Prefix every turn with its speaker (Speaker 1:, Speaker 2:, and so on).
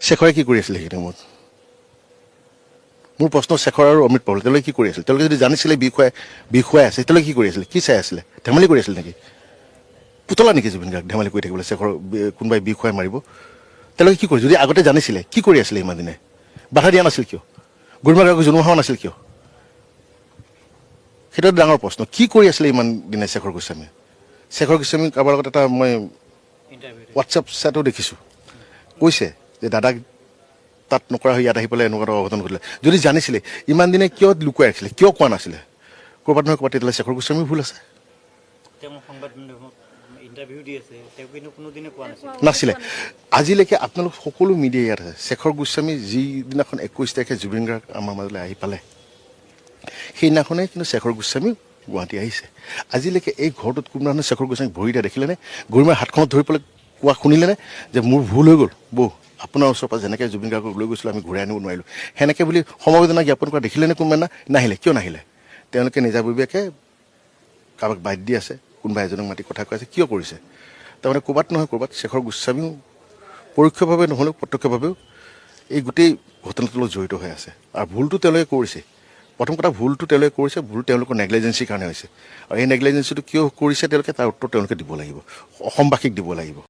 Speaker 1: শেখৰে কি কৰি আছিলে সেইখিনি সময়ত মোৰ প্ৰশ্ন শেখৰ আৰু অমৃত পাল তেওঁলোকে কি কৰি আছিল তেওঁলোকে যদি জানিছিলে বিষয় আছে তেওঁলোকে কি কৰি আছিলে কি চাই আছিলে ধেমালি কৰি আছিল নেকি পুতলা নেকি জুবিন গাৰ্গ ধেমালি কৰি থাকিবলৈ শেখৰ কোনোবাই বিষয় মাৰিব তেওঁলোকে কি কৰি যদি আগতে জানিছিলে কি কৰি আছিলে ইমান দিনে বাধা দিয়া নাছিল কিয় গুৰুমা গাৰ্গক জনোৱা হোৱা নাছিল কিয় সেইটো ডাঙৰ প্ৰশ্ন কি কৰি আছিলে ইমান দিনে শেখৰ গোস্বামী কাৰোবাৰ লগত এটা মই হোৱাটছএপ চেটো দেখিছোঁ কৈছে যে দাদাক তাত নকৰা হৈ ইয়াত আহি পেলাই এনেকুৱা এটা অঘটন ঘটিলে যদি জানিছিলে ইমান দিনে কিয় লুকুৱাই ৰাখিছিলে কিয় কোৱা নাছিলে ক'ৰবাত নহয় ক'ৰবাত তেতিয়াহ'লে শেখৰ গোস্বামীৰ ভুল আছে নাছিলে আজিলৈকে আপোনালোক সকলো মিডিয়া ইয়াত আছে শেখৰ গোস্বামী যিদিনাখন 21 তাৰিখে জুবিন গাৰ্গ আমাৰ মাজলৈ আহি পালে সেইদিনাখনেই কিন্তু শেখৰ গোস্বামী গুৱাহাটী আহিছে আজিলৈকে এই ঘৰটোত কোনোবা শেখৰ গোস্বামী ভৰি দিয়া দেখিলেনে গৰিমাৰ হাতখনত ধৰি পেলাই কোৱা শুনিলেনে যে মোৰ ভুল হৈ গ'ল বৌ আপোনাৰ ওচৰৰ পৰা যেনেকৈ জুবিন গাৰ্গক লৈ গৈছিলোঁ আমি ঘূৰাই আনিব নোৱাৰিলোঁ সেনেকৈ বুলি সমবেদনা জ্ঞাপন কৰা দেখিলেনে কোনোবা নাহিলে কিয় নাহিলে তেওঁলোকে নিজাববীয়াকৈ কাৰোবাক বাদ দি আছে কোনোবা এজনক মাতি কথা কৈ আছে কিয় কৰিছে তাৰমানে ক'ৰবাত নহয় ক'ৰবাত শেখৰ গোস্বামীও পৰোক্ষভাৱে নহ'লেও প্ৰত্যক্ষভাৱেও এই গোটেই ঘটনাটোৰ লগত জড়িত হৈ আছে আৰু ভুলটো তেওঁলোকে কৰিছে প্ৰথম কথা ভুলটো তেওঁলোকে কৰিছে ভুল তেওঁলোকৰ নেগলিজেঞ্চিৰ কাৰণে হৈছে আৰু এই নেগলিজেঞ্চিটো কিয় কৰিছে তেওঁলোকে তাৰ উত্তৰ তেওঁলোকে দিব লাগিব অসমবাসীক দিব লাগিব